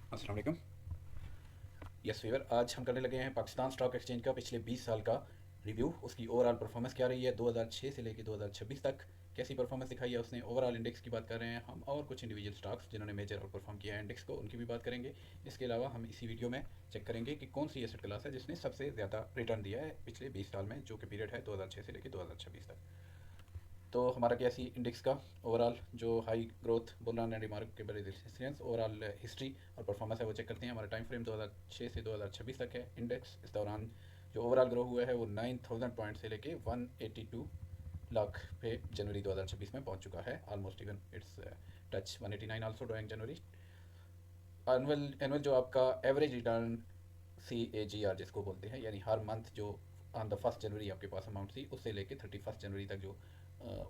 अस्सलाम वालेकुम। Yes Weaver, आज हम करने लगे हैं पाकिस्तान स्टॉक एक्सचेंज का पिछले 20 साल का रिव्यू। उसकी ओवरऑल परफॉर्मेंस क्या रही है 2006 से लेकर 2026 तक, कैसी परफॉर्मेंस दिखाई है उसने। ओवरऑल इंडेक्स की बात कर रहे हैं हम, और कुछ इंडिविजुअल स्टॉक्स जिन्होंने मेजर और परफॉर्म किया है इंडेक्स को, उनकी भी बात करेंगे। इसके अलावा हम इसी वीडियो में चेक करेंगे कि कौन सी एसेट क्लास है जिसने सबसे ज़्यादा रिटर्न दिया है पिछले 20 साल में, जो कि पीरियड है 2006 से लेकर 2026 तक। तो हमारा कैसी इंडेक्स का ओवरऑल जो high growth bull and remarkable resistance overall history और परफॉर्मेंस है वो चेक करते हैं। हमारा टाइम फ्रेम 2006 से 2026 तक है। इंडेक्स इस दौरान जो ओवरऑल ग्रो हुआ है वो 9000 पॉइंट से लेके 182 लाख पे जनवरी 2026 में पहुंच चुका है। Almost even it's touch 189 also drawing January. Annual annual जो आपका एवरेज रिटर्न CAGR जिसको बोलते हैं, यानी हर मंथ जो ऑन द 1 जनवरी आपके पास अमाउंट थी उससे लेके 31 जनवरी तक जो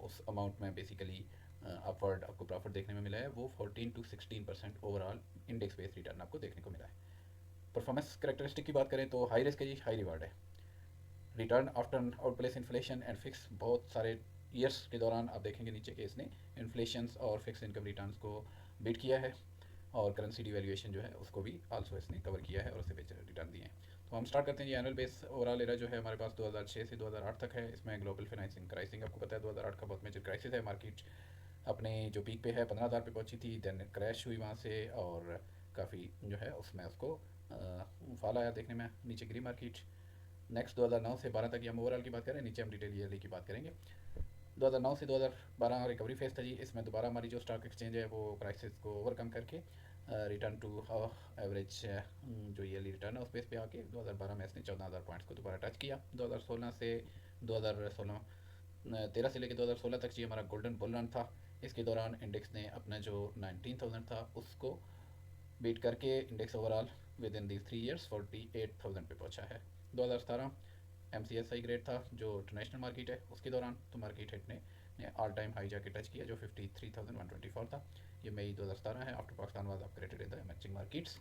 उस अमाउंट में बेसिकली अपवर्ड आपको प्रॉफिट देखने में मिला है, वो 14 to 16% overall index based return आपको देखने को मिला है। परफॉर्मेंस करेक्टरिस्टिक की बात करें तो हाई रिस्क है जी, हाई रिवार्ड है। Return after outpace inflation and fix, बहुत सारे ईयर्स के दौरान आप देखेंगे नीचे कि इसने इन्फ्लेशन और फिक्स इनकम रिटर्न्स को बीट किया है, और करेंसी डिवेल्यूएशन जो है उसको भी आल्सो इसने कवर किया है और उससे बेहतर रिटर्न दिए हैं। तो हम स्टार्ट करते हैं जी। एनुअल बेस ओवरऑल एरा जो है हमारे पास 2006 से 2008 तक है। इसमें ग्लोबल फाइनेंसिंग क्राइसिस आपको पता है 2008 का बहुत मेजर क्राइसिस है। मार्केट अपने जो पीक पे है 15,000 पे पहुंची थी, देन क्रैश हुई वहाँ से, और काफ़ी जो है उसमें उसको फॉल आया देखने में, नीचे गिरी मार्केट। नेक्स्ट 2009 से 12 तक, हम ओवरऑल की बात करें, नीचे हम डिटेल ईयरली की बात करेंगे। 2009 से 2012 रिकवरी फेज था जी। इसमें दोबारा हमारी जो स्टॉक एक्सचेंज है वो क्राइसिस को ओवरकम करके रिटर्न टू एवरेज जो ईयरली रिटर्न है उस बेस पे आके 2012 में इसने 14,000 पॉइंट्स को दोबारा टच किया। 2016 से 2016 13 से लेकर 2016 तक जी हमारा गोल्डन बुल रन था। इसके दौरान इंडेक्स ने अपना जो 19,000 था उसको बीट करके index overall with in the 3 years 48,000 पे पहुंचा है। 2017 MCSI ग्रेड था जो इंटरनेशनल मार्केट है, उसके दौरान तो मार्केट हिट ने ऑल टाइम हाई जाके टच किया जो 53,124 था। ये मई 2017 है, after Pakistan was upgraded in the emerging markets.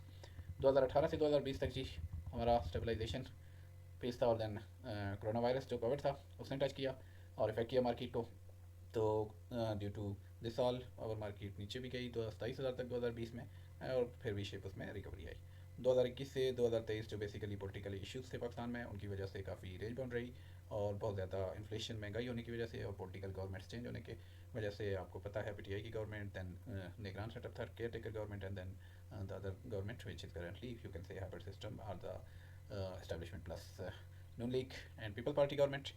2018 से 2020 तक जी हमारा स्टेबलाइजेशन फेज था, और देन कोरोना वायरस जो कोविड था उसने टच किया और इफेक्ट किया मार्केट को। तो ड्यू टू दिस ऑल और मार्केट नीचे भी गई तो 27,000 तक 2020 में, और फिर भी शेप उसमें रिकवरी आई। 2021 से 2023 जो बेसिकली पॉलिटिकल इश्यूज थे पाकिस्तान में, उनकी वजह से काफ़ी रेंज बाउंड रही, और बहुत ज़्यादा इन्फ्लेशन महंगाई होने की वजह से और पॉलिटिकल गवर्नमेंट्स चेंज होने के वजह से, आपको पता है PTI की गवर्नमेंट, दैन निगरान सेटअप था caretaker government, and then the other government which is currently you can say hybrid system और the establishment plus Noon League and People Party government.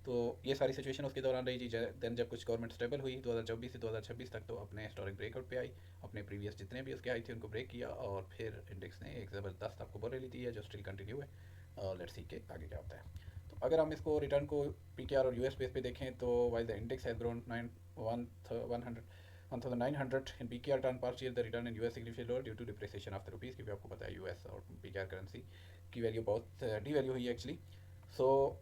तो ये सारी सिचुएशन उसके दौरान रही जी। देन जब कुछ गवर्नमेंट स्टेबल हुई 2024 से 2026 तक, तो अपने हिस्टोरिक ब्रेकआउट पे आई, अपने प्रीवियस जितने भी उसके आई थे उनको ब्रेक किया, और फिर इंडेक्स ने एक ज़बरदस्त आपको बोल रही दी है जो स्टिल कंटिन्यू है, और लेट्स सी के आगे क्या होता है। तो अगर हम इसको रिटर्न को PKR और US बेस पे देखें तो while the index has grown 1,900 in PKR term past year, the return in US significantly lower due to depreciation of the rupees, क्योंकि आपको पता है US और PKR करेंसी की वैल्यू बहुत डी वैल्यू हुई है actually. So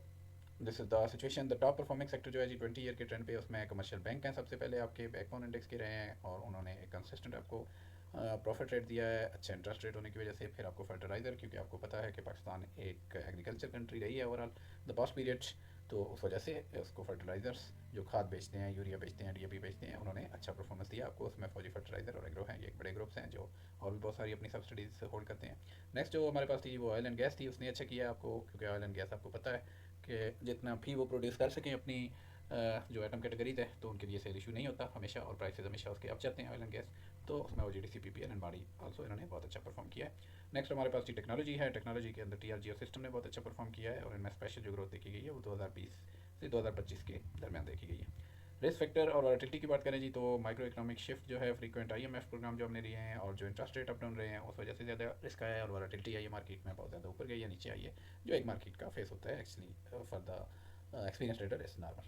this is the situation. The top performing sector जो है जी 20 ईयर के ट्रेंड पे, उसमें कमर्शियल बैंक हैं सबसे पहले आपके बैकबोन इंडेक्स के रहे हैं, और उन्होंने एक कंसिस्टेंट आपको प्रॉफिट रेट दिया है, अच्छा इंटरेस्ट रेट होने की वजह से। फिर आपको फर्टिलाइज़र, क्योंकि आपको पता है कि पाकिस्तान एक एग्रीकल्चर कंट्री रही है ओवरऑल द पास्ट पीरियड, तो उस वजह से उसको फर्टिलाइज़र्स जो खाद बेचते हैं, यूरिया बेचते हैं, DAP बेचते हैं, उन्होंने अच्छा परफॉर्मेंस दिया आपको। उसमें फौजी फर्टिलाइज़र और एग्रो हैं, ये एक बड़े ग्रुप्स हैं जो और भी बहुत सारी अपनी सब्सिडीज होल्ड करते हैं। नेक्स्ट जो हमारे पास थी वो ऑयल एंड गैस थी, उसने अच्छा किया आपको, क्योंकि ऑयल एंड गैस आपको पता है कि जितना भी वो प्रोड्यूस कर सकें अपनी जो एटम कैटेगरीज है, तो उनके लिए सेल इशू नहीं होता हमेशा, और प्राइसेस हमेशा उसके अप जाते हैं ऑयल एंड गैस। तो उसमें वो GDC PPL एंड बाड़ी आल्सो इन्होंने बहुत अच्छा परफॉर्म किया है। नेक्स्ट हमारे पास टेक्नोलॉजी है। टेक्नोलॉजी के अंदर TRGO सिस्टम ने बहुत अच्छा परफॉर्म किया है, और इनमें स्पेशल जो ग्रोथ देखी गई है वो 2020 से 2025 के दरमियान देखी गई है। रिस्क फैक्टर और वॉलेटिलिटी की बात करें जी, तो माइक्रो इकोनॉमिक शिफ्ट जो है, फ्रीक्वेंट IMF प्रोग्राम जो हमने लिए हैं, और जो इंटरेस्ट रेट अप डाउन रहे हैं, उस वजह से ज़्यादा रिस्क आया है, और वॉलेटिलिटी आई है मार्केट में बहुत ज़्यादा ऊपर गई है नीचे आई है, जो एक मार्केट का फेस होता है actually for the experience trader is normal.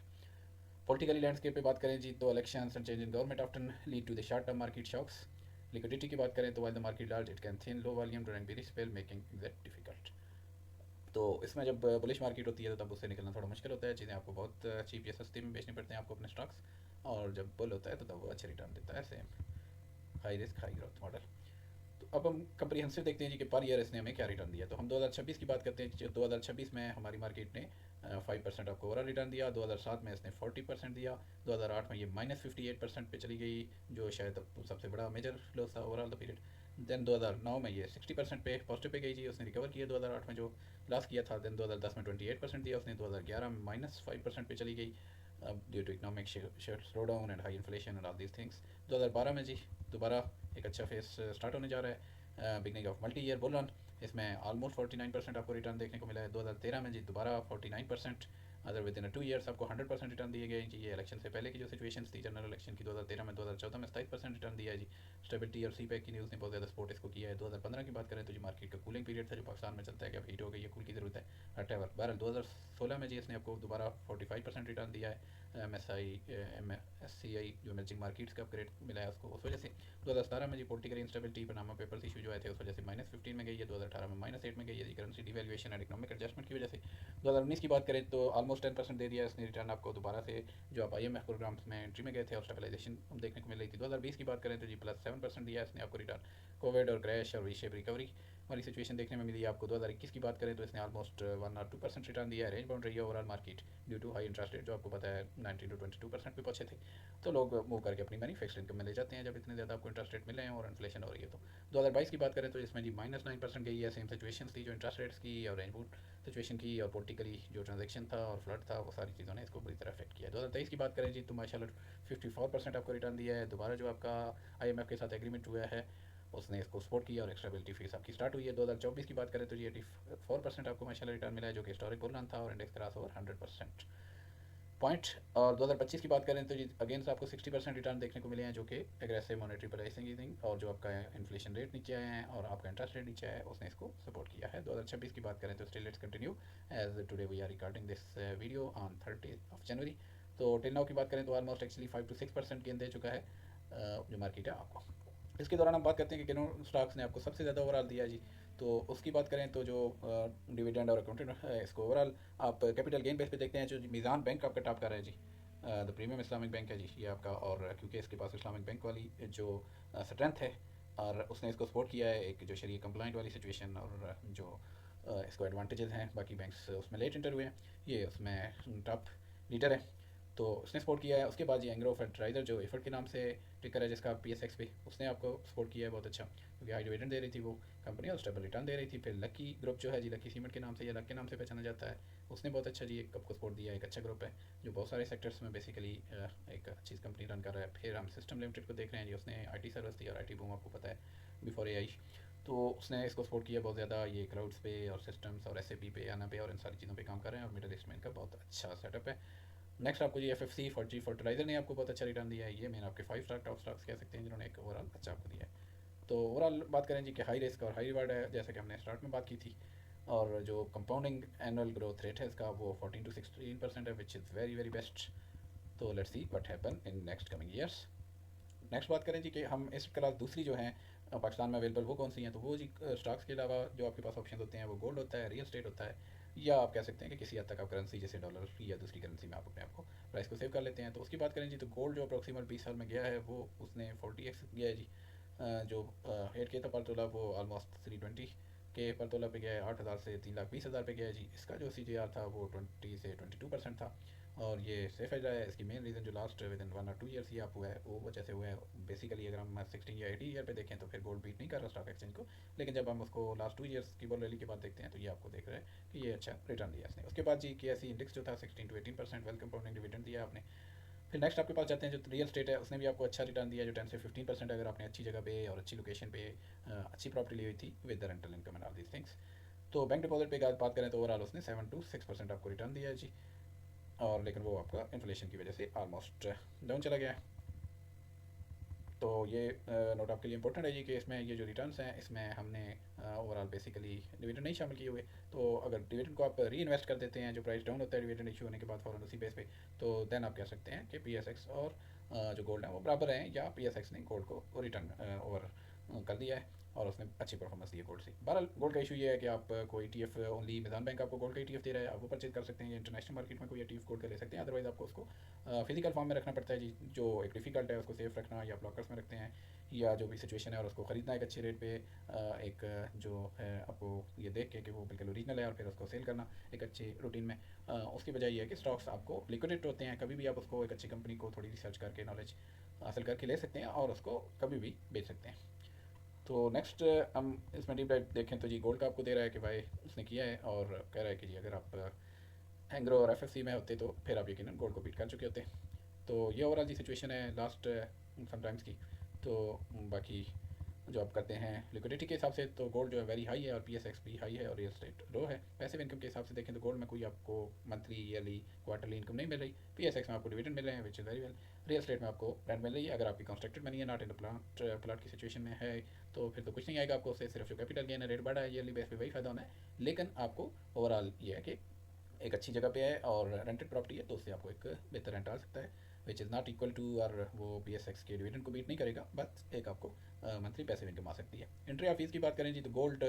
Politically landscape पे बात करें जी, तो elections and change in government often lead to the short term market shocks. Liquidity की बात करें तो while the market large it can thin low volume during bearish spell making that difficult. तो इसमें जब बुलिश मार्केट होती है तो तब उससे निकलना थोड़ा मुश्किल होता है, चीज़ें आपको बहुत चीप या सस्ती में बेचनी पड़ते हैं आपको अपने स्टॉक्स, और जब बुल होता है तो तब वो अच्छे रिटर्न देता है। Same high risk high growth model. तो अब हम कंप्रीहेंसिव देखते हैं जी कि पर ईयर इसने हमें क्या रिटर्न दिया। तो हम 2026 की बात करते हैं। 2026 में हमारी मार्केट ने 5% आपको ओवरऑल रिटर्न दिया। 2007 में इसने 40% दिया। 2008 में ये -58% पे चली गई, जो शायद सबसे बड़ा मेजर लॉस था ओवरऑल द पीरियड। देन 2009 में ये 60% पे पॉजिटिव पे गई जी, उसने रिकवर किया 2008 में जो लॉस किया था। देन 2010 में 28% दिया उसने, 2011 में -5% पे चली गई due to economic slow down and high inflation and all these things. 2012 में जी दोबारा एक अच्छा फेस स्टार्ट होने जा रहा है, beginning of multi year bull run. इसमें ऑलमोस्ट 49% आपको रिटर्न देखने को मिला है। 2013 में जी दोबारा 49%, अदर विद इन 2 ईयर्स आपको 100% रिटर्न दिए गए जी। ये इलेक्शन से पहले की जो सिचुएशन थी जनरल इलेक्शन की 2013 में, 2014 में 27% रिटर्न दिया है जी। स्टेबिलिटी और सी पैक की न्यूज़ ने बहुत ज़्यादा सपोर्ट इसको किया है। 2015 की बात करें तो जी मार्केट का कूलिंग पीरियड था जो पाकिस्तान में चलता है कि अब हीट हो गई है, कूल की ज़रूरत है, हटेवर। बहरहाल 2016 में जी इसने आपको दोबारा 45% रिटर्न दिया है। MSCI जो इमर्जिंग मार्केट्स का अपग्रेड मिला है उसको, उस वजह से। 2017 में जी political instability Panama papers issue जो आए थे उस वजह से -15 में गई है। 2018 में -8 में गई है जी, currency devaluation and economic adjustment की वजह से। 2019 की बात करें तो ऑलमोस्ट 10% दे दिया इसने रिटर्न आपको दोबारा से, जो आप IMF प्रोग्राम्स में एंट्री में गए थे और स्टेबलाइजेशन देखने को मिल रही थी। 2020 की बात करें तो जी +7% दिया इसने आपको रिटर्न। कोविड और क्रैश और वी शेप रिकवरी वाली सिचुएशन देखने में मिली है आपको। 2021 की बात करें तो इसने ऑलमोस्ट 1 और 2% रिटर्न दिया है। रेंज बाउंड रही है overall market due to high interest rate जो आपको पता है 19 to 22% पे पहुंचे थे। तो लोग मूव करके अपनी मनी फिक्स इनकम में ले जाते हैं जब इतने ज़्यादा आपको इंटरेस्ट रेट मिले हैं और इन्फ्लेशन हो रही है। तो 2022 की बात करें तो इसमें जी -9% गई है। सेम सिचुएशन थी जो इंटरेस्ट रेट्स की और रेंज बाउंड सिचुएशन की और पॉलिटिकली जो ट्रांजेक्शन था और फ्लड था, वो सारी चीज़ों ने इसको बुरी तरह अफेक्ट किया। 2023 की बात करें जी तो माशाल्लाह 54% आपको रिटर्न दिया है। दोबारा जो आपका IMF के साथ एग्रीमेंट हुआ है उसने इसको सपोर्ट किया और एक्स्ट्राबिलिटी फीस आपकी स्टार्ट हुई है। 2024 की बात करें तो जी 84% आपको माशाल्लाह रिटर्न मिला है जो कि हिस्टोरिक बुल रन था और इंडेक्स क्रॉस ओवर 100% पॉइंट। और 2025 की बात करें तो जी अगेंस्ट आपको 60% रिटर्न देखने को मिले हैं जो कि एग्रेसिव मॉनेटरी प्राइसिंग और जो आपका इन्फ्लेशन रेट नीचे आए हैं और आपका इंटरेस्ट रेट नीचे आया है उसने इसको सपोर्ट किया है। 2026 की बात करें तो still let's continue as today we are recording this video on 30 January. तो टिल नाउ की बात करें तो ऑलमोस्ट एक्चुअली 5 to 6% गेन दे चुका है जो मार्केट है आपको। इसके दौरान हम बात करते हैं कि किन स्टॉक्स ने आपको सबसे ज़्यादा ओवरऑल दिया जी। तो उसकी बात करें तो जो डिविडेंड और अकाउंटेंट है इसको ओवरऑल आप कैपिटल गेन बेस पे देखते हैं। जो मीज़ान बैंक आपका टॉप कर रहा है जी, द प्रीमियम इस्लामिक बैंक है जी ये आपका, और क्योंकि इसके पास इस्लामिक बैंक वाली जो स्ट्रेंथ है और उसने इसको सपोर्ट किया है एक जो शरीय कंप्लाइंट वाली सिचुएशन और जो इसको एडवांटेजेस हैं बाकी बैंक्स उसमें लेट इंटर हुए हैं, ये उसमें टॉप लीडर है तो उसने सपोर्ट किया है। उसके बाद ये एंग्रो फर्टिलाइजर जो एफर्ट के नाम से टिकर है जिसका PSX पे, उसने आपको सपोर्ट किया है बहुत अच्छा क्योंकि हाई डिविडेंड दे रही थी वो कंपनी और स्टेबल रिटर्न दे रही थी। फिर लकी ग्रुप जो है जी, लकी सीमेंट के नाम से या लक के नाम से पहचाना जाता है, उसने बहुत अच्छा जी एक आपको सपोर्ट दिया, एक अच्छा ग्रुप है जो बहुत सारे सेक्टर्स में बेसिकली एक अच्छी कंपनी रन कर रहा है। फिर हम सिस्टम लिमिटेड को देख रहे हैं जी, उसने IT सर्विस दी और IT बूम आपको पता है बिफोर AI, तो उसने इसको सपोर्ट किया बहुत ज़्यादा। ये क्लाउड्स पे और सिस्टम्स और SAP पे आना पे और इन सारी चीज़ों पे काम कर रहे हैं और मिडल ईस्ट में इनका बहुत अच्छा सेटअप है। नेक्स्ट आपको जी FFC फर्टिलाइजर ने आपको बहुत अच्छा रिटर्न दिया है। ये मैंने आपके 5 स्टार टॉप स्टॉक्स कह सकते हैं जिन्होंने एक ओवरऑल अच्छा आपको दिया है। तो ओवरऑल बात करें जी कि हाई रिस्क और हाई रिवार्ड है जैसा कि हमने स्टार्ट में बात की थी, और जो कंपाउंडिंग एनुअल ग्रोथ रेट है इसका वो 14 to 16% है which is very very best. तो let's see what happen in next coming years. Next बात करें जी कि हम इस क्लास दूसरी जो है पाकिस्तान में अवेलेबल वो कौन सी हैं, तो वो जी स्टॉक्स के अलावा जो आपके पास ऑप्शन होते हैं वो गोल्ड होता है, रियल स्टेट होता है, या आप कह सकते हैं कि किसी हद तक आप करेंसी जैसे डॉलर या दूसरी करेंसी में आप अपने आप को प्राइस को सेव कर लेते हैं। तो उसकी बात करें जी तो गोल्ड जो अप्रोक्सीमेट 20 साल में गया है वो उसने 40x गया है जी। जो 8K था पर तोला वो ऑलमोस्ट 320K पर तोला पे गया है, 8,000 से 3,20,000 पे गया है जी। इसका जो CJR था वो 20 से 22% था और ये सेफ एज है। इसकी मेन रीज़न जो last within 1 or 2 years ही आप हुआ है वो वजह से हुआ है। बेसिकली अगर हम 16 या 18 ईयर पे देखें तो फिर गोल्ड बीट नहीं कर रहा स्टॉक एक्सचेंज को, लेकिन जब हम उसको लास्ट 2 ईयर्स की बुल रैली के बाद देखते हैं तो ये आपको देख रहे हैं कि ये अच्छा रिटर्न दिया इसने। उसके बाद जी KSE इंडेक्स जो था 16 to 18% वेल कंपाउंडिंग डिविडेंड दिया आपने। फिर नेक्स्ट आपके पास जाते हैं जो रियल स्टेट है, उसने भी आपको अच्छा रिटर्न दिया जो 10 से 15% अगर आपने अच्छी जगह पे और अच्छी लोकेशन पे अच्छी प्रॉपर्टी ली हुई थी with the rental income and all these things. तो बैंक डिपॉजिट पे बात करें तो ओवरऑल उसने 7 to 6% आपको रिटर्न दिया है जी, और लेकिन वो आपका इन्फ्लेशन की वजह से ऑलमोस्ट डाउन चला गया है। तो ये नोट आपके लिए इंपॉर्टेंट है जी कि इसमें ये जो रिटर्न्स हैं इसमें हमने ओवरऑल बेसिकली डिविडेंड नहीं शामिल किए हुए। तो अगर डिविडेंड को आप री इन्वेस्ट कर देते हैं जो प्राइस डाउन होता है डिविडेंड इशू होने के बाद फ़ौरन उसी बेस पे, तो देन आप कह सकते हैं कि PSX और जो गोल्ड है वो बराबर हैं, या PSX ने गोल्ड को रिटर्न ओवर कर दिया है और उसने अच्छी परफॉर्मेंस दी है गोल्ड से। बहरहाल गोल्ड का इशू ये है कि आप कोई ETF ओनली मिज़ान बैंक आपको गोल्ड का ETF दे रहा है, आप वो परचेज कर सकते हैं, या इंटरनेशनल मार्केट में कोई ETF गोल्ड का ले सकते हैं। अदरवाइज़ आपको उसको फिजिकल फॉर्म में रखना पड़ता है जी, जो एक डिफ़िकल्ट है उसको सेफ रखना, या ब्लॉकर्स में रखते हैं, या जो भी सिचुएशन है और उसको ख़रीदना एक अच्छे रेट पे एक जो है आपको ये देख के कि वो बिल्कुल ओरिजिनल है और फिर उसको सेल करना एक अच्छे रूटीन में। उसकी बजाय ये है कि स्टॉक्स आपको लिक्विडेट होते हैं, कभी भी आप उसको एक अच्छी कंपनी को थोड़ी रिसर्च करके नॉलेज हासिल करके ले सकते हैं और उसको कभी भी बेच सकते हैं। तो नेक्स्ट हम इसमें डीप डाइव देखें तो जी गोल्ड का आपको दे रहा है कि भाई उसने किया है, और कह रहा है कि जी अगर आप हैंग्रो और एफएफसी में होते तो फिर आप यकीनन गोल्ड को बीट कर चुके होते। तो ये ओवरऑल जी सिचुएशन है लास्ट समटाइम्स की। तो बाकी जो आप करते हैं लिक्विडिटी के हिसाब से तो गोल्ड जो है वेरी हाई है, और पीएसएक्स भी हाई है, और रियल स्टेट लो है। पैसिव इनकम के हिसाब से देखें तो गोल्ड में कोई आपको मंथली ईयरली क्वार्टरली इनकम नहीं मिल रही। पीएसएक्स में आपको डिविडेंड मिल रहे हैं विच is very well. Real estate में आपको रेंट मिल रही है। अगर आपकी कंस्ट्रक्टेड मनी है, नॉट इन द प्लाट की सिचुएशन में है, तो फिर तो कुछ नहीं आएगा आपको उससे, सिर्फ जो कैपिटल गेन है रेट बढ़ा है ईयरली बेस पे वही फायदा होना है। लेकिन आपको ओवरऑल ये है कि एक अच्छी जगह पे है और रेंटेड प्रॉपर्टी है, तो उससे आपको एक बेहतर रेंट आ सकता है which is not equal to, और वो पी एस एक्स के डिविडेंड को बीट नहीं करेगा, बट एक आपको मंथली पैसिव इनकम आ सकती है। एंट्री ऑफ फीस की बात करें जी तो गोल्ड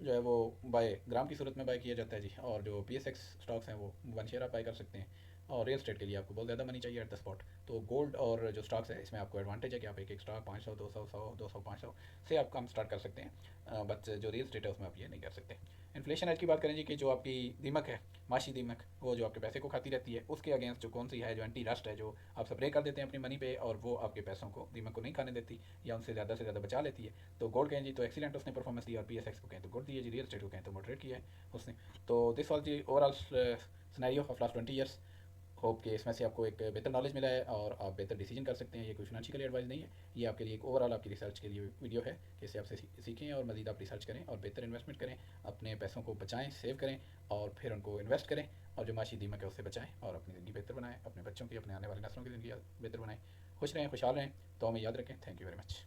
जो है वो बाय ग्राम की सूरत में बाय किया जाता है जी, और जो पी एस एक्स स्टॉक्स हैं वो वन शेयर आप बाय कर सकते हैं। और रियल स्टेट के लिए आपको बहुत ज़्यादा मनी चाहिए एट द स्पॉट। तो गोल्ड और जो स्टॉक्स है इसमें आपको एडवांटेज है कि आप एक एक स्टॉक 500 200 100 200 500 से आप काम स्टार्ट कर सकते हैं, बट जो रियल स्टेट है उसमें आप ये नहीं कर सकते। इन्फ्लेशन एज की बात करें जी कि जो आपकी दीमक है, माशी दीमक, वो जो आपके पैसे को खाती रहती है, उसके अगेंस्ट जो कौन सी है जो एंटी रस्ट है, जो आप स्प्रे कर देते हैं अपनी मनी पे और वो आपके पैसों को, दीमक को नहीं खाने देती या उनसे ज़्यादा बचा लेती है। तो गोल्ड कहें जी तो एक्सीलेंट उसने परफॉर्मेंस दी, और पी एस एक्स को कहें तो गुड दी है जी, रियल स्टेट को कहें तो मॉडरेट किया है उसने। तो दिस वॉज जी overall scenario of last 20 years. Hope कि इसमें से आपको एक बेहतर नॉलेज मिला है और आप बेहतर डिसीजन कर सकते हैं। ये कोई फाइनेंशियल एडवाइस नहीं है, ये आपके लिए एक ओवरऑल आपकी रिसर्च के लिए वीडियो है कि इससे आपसे सीखें और मज़ीद आप रिसर्च करें और बेहतर इन्वेस्टमेंट करें, अपने पैसों को बचाएं, सेव करें और फिर उनको इन्वेस्ट करें, और जो माशी दीमक है उससे बचाएं और अपनी ज़िंदगी बेहतर बनाएं, अपने बच्चों की, अपने आने वाले नस्लों की ज़िंदगी बेहतर बनाएं। खुश रहें, खुशहाल रहें, तो हमें याद रखें। Thank you very much.